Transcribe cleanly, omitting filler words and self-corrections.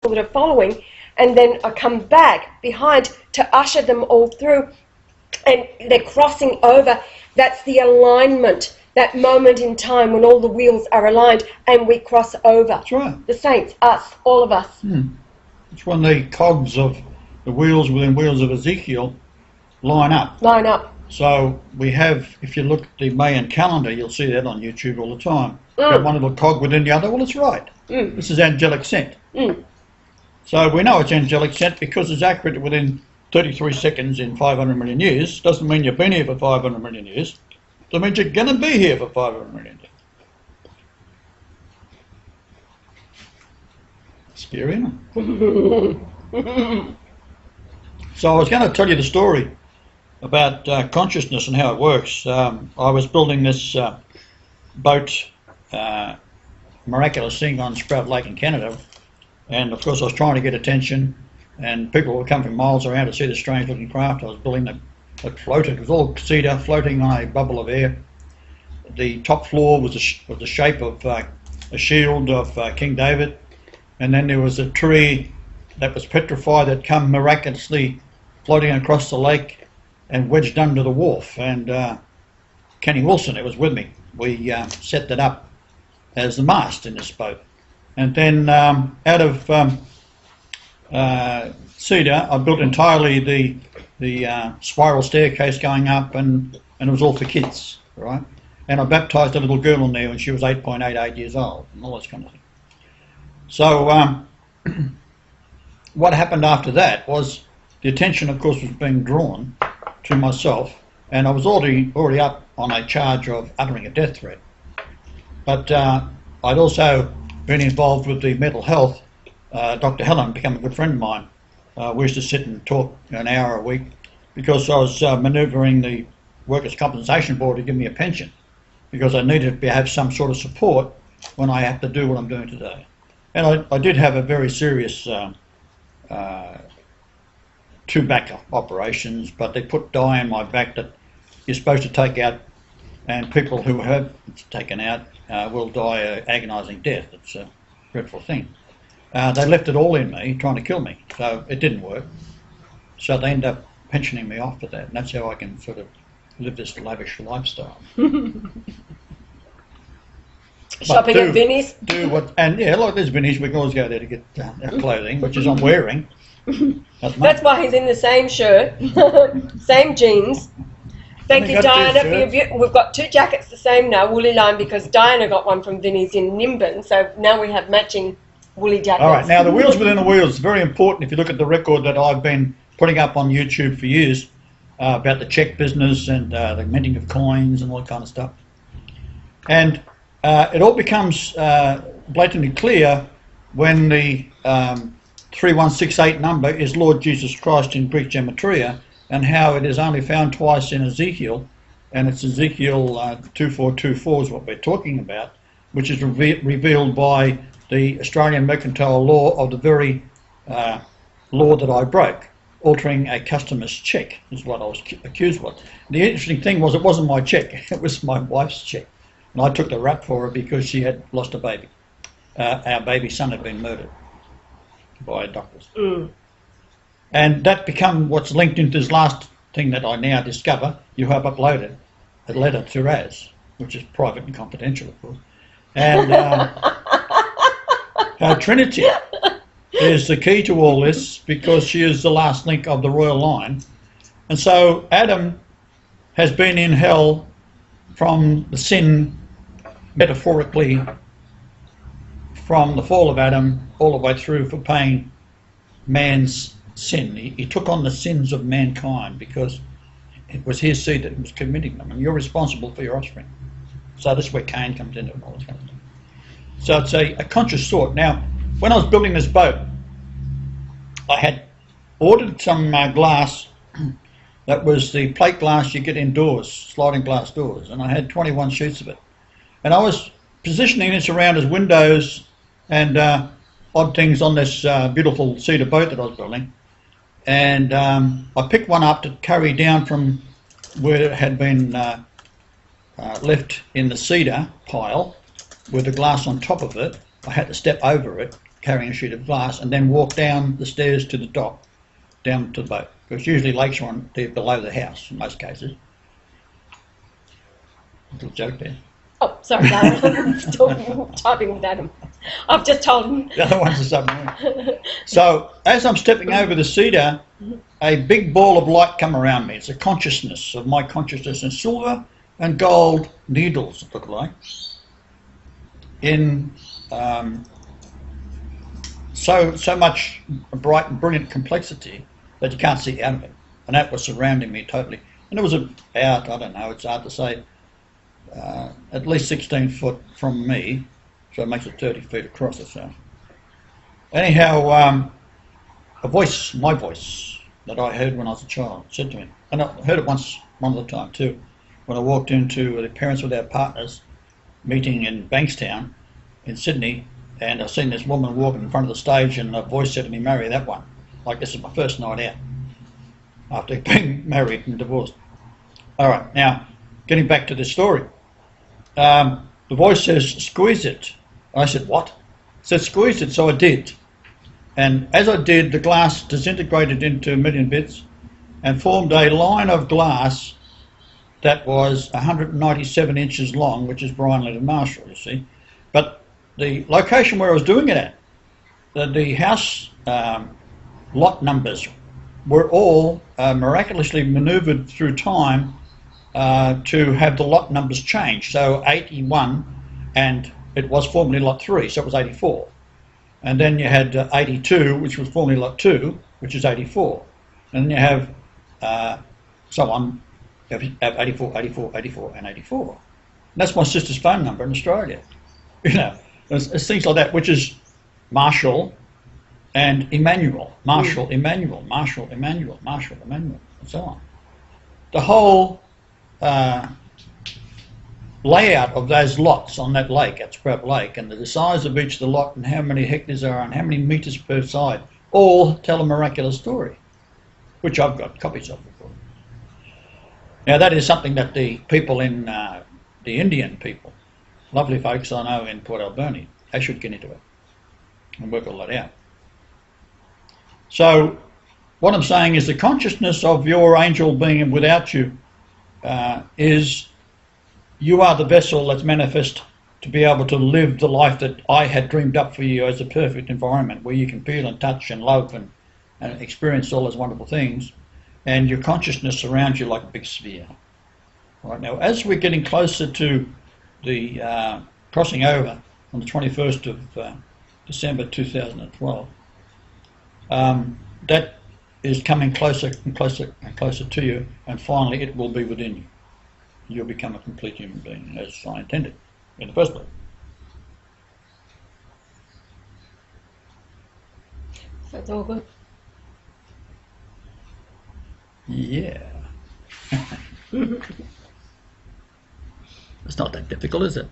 that are following, and then I come back behind to usher them all through, and they're crossing over. That's the alignment, that moment in time when all the wheels are aligned and we cross over. That's right. The saints, us, all of us. It's when the cogs of the wheels within wheels of Ezekiel line up. Line up. So we have, if you look at the Mayan calendar, you'll see that on YouTube all the time. Got one little cog within the other. Well, it's right. This is angelic scent. So we know it's angelic scent because it's accurate within 33 seconds in 500 million years. Doesn't mean you've been here for 500 million years. Doesn't mean you're going to be here for 500 million years. Scary, isn't it? So I was going to tell you the story about consciousness and how it works. I was building this boat, miraculous thing on Sprout Lake in Canada, and of course I was trying to get attention, and people would come from miles around to see the strange looking craft I was building that floated. It was all cedar floating on a bubble of air. The top floor was the shape of a shield of King David, and then there was a tree that was petrified that come miraculously floating across the lake and wedged under the wharf. And Kenny Wilson, it was with me. We set that up as the mast in this boat. And then out of cedar, I built entirely the spiral staircase going up, and it was all for kids, right? And I baptised a little girl in there when she was 8.88 years old, and all this kind of thing. So what happened after that was the attention, of course, was being drawn to myself, and I was already up on a charge of uttering a death threat. But I'd also been involved with the mental health. Dr. Helen became a good friend of mine. We used to sit and talk an hour a week because I was manoeuvring the Workers' Compensation Board to give me a pension, because I needed to have some sort of support when I have to do what I'm doing today. And I did have a very serious 2 back operations, but they put dye in my back that you're supposed to take out, and people who have taken out will die an agonising death. It's a dreadful thing. They left it all in me, trying to kill me, so it didn't work. So they end up pensioning me off for that, and that's how I can sort of live this lavish lifestyle. Shopping at Vinnie's. And yeah, like there's Vinnie's, we can always go there to get our clothing, which is I'm wearing. That's why he's in the same shirt, same jeans. Thank you, Diana, for your view. We've got 2 jackets the same now, woolly line, because Diana got one from Vinnie's in Nimbin, so now we have matching woolly jackets. All right, now the wheels within the wheels is very important. If you look at the record that I've been putting up on YouTube for years about the check business and the minting of coins and all that kind of stuff. And it all becomes blatantly clear when the 3168 number is Lord Jesus Christ in Greek gematria, and how it is only found twice in Ezekiel, and it's Ezekiel 2424 is what we're talking about, which is revealed by the Australian mercantile law of the very law that I broke, altering a customer's cheque, is what I was accused of. The interesting thing was it wasn't my cheque, it was my wife's cheque. And I took the rap for her because she had lost a baby. Our baby son had been murdered by doctors. And that become what's linked into this last thing that I now discover. You have uploaded a letter to Raz, which is private and confidential, of course. And Trinity is the key to all this, because she is the last link of the royal line. And so Adam has been in hell from the sin, metaphorically, from the fall of Adam all the way through for paying man's sin. He took on the sins of mankind because it was his seed that was committing them, and you're responsible for your offspring. So this is where Cain comes into it and all this kind of thing. So it's a conscious thought. Now, when I was building this boat, I had ordered some glass that was the plate glass you get indoors, sliding glass doors, and I had 21 sheets of it. And I was positioning this around as windows and odd things on this beautiful cedar boat that I was building. And I picked one up to carry down from where it had been left in the cedar pile with the glass on top of it. I had to step over it carrying a sheet of glass, and then walk down the stairs to the dock, down to the boat. Because usually lakes are on there below the house in most cases. Little joke there. Oh, sorry, Darren. I'm still typing with Adam. I've just told him. The other one's a submarine. So as I'm stepping over the cedar, a big ball of light come around me. It's a consciousness of my consciousness, and silver and gold needles, it looked like, in so much bright and brilliant complexity that you can't see out of it. And that was surrounding me totally. And it was about, I don't know, it's hard to say, at least 16 foot from me, so it makes it 30 feet across or so. Anyhow, a voice, my voice, that I heard when I was a child, said to me, and I heard it once, one other time too, when I walked into the Parents Without Partners meeting in Bankstown in Sydney, and I seen this woman walking in front of the stage, and a voice said to me, marry that one. Like, this is my first night out after being married and divorced. All right, now, getting back to this story. The voice says, squeeze it. I said, what? It said, squeeze it, so I did. And as I did, the glass disintegrated into a million bits and formed a line of glass that was 197 inches long, which is Brian Leonard Marshall, you see. But the location where I was doing it at, the house lot numbers were all miraculously manoeuvred through time to have the lot numbers change. So 81, and it was formerly lot 3, so it was 84. And then you had 82, which was formerly lot 2, which is 84. And then you have so on, you have 84, 84, 84, and 84. And that's my sister's phone number in Australia. You know, it's things like that, which is Marshall and Emmanuel, Marshall, Emmanuel, Marshall, Emmanuel, Marshall, Emmanuel, and so on. The whole layout of those lots on that lake, at Sprout Lake, and the size of each of the lot and how many hectares there are and how many metres per side, all tell a miraculous story, which I've got copies of. Now that is something that the people in, the Indian people, lovely folks I know in Port Alberni, they should get into it and work all that out. So what I'm saying is the consciousness of your angel being without you is you are the vessel that's manifest to be able to live the life that I had dreamed up for you as a perfect environment where you can feel and touch and love and experience all those wonderful things, and your consciousness surrounds you like a big sphere. Right now, as we're getting closer to the crossing over on the 21st of December 2012, that is coming closer and closer and closer to you, and finally it will be within you. You'll become a complete human being, as I intended in the first place. That's all good. Yeah. It's not that difficult, is it?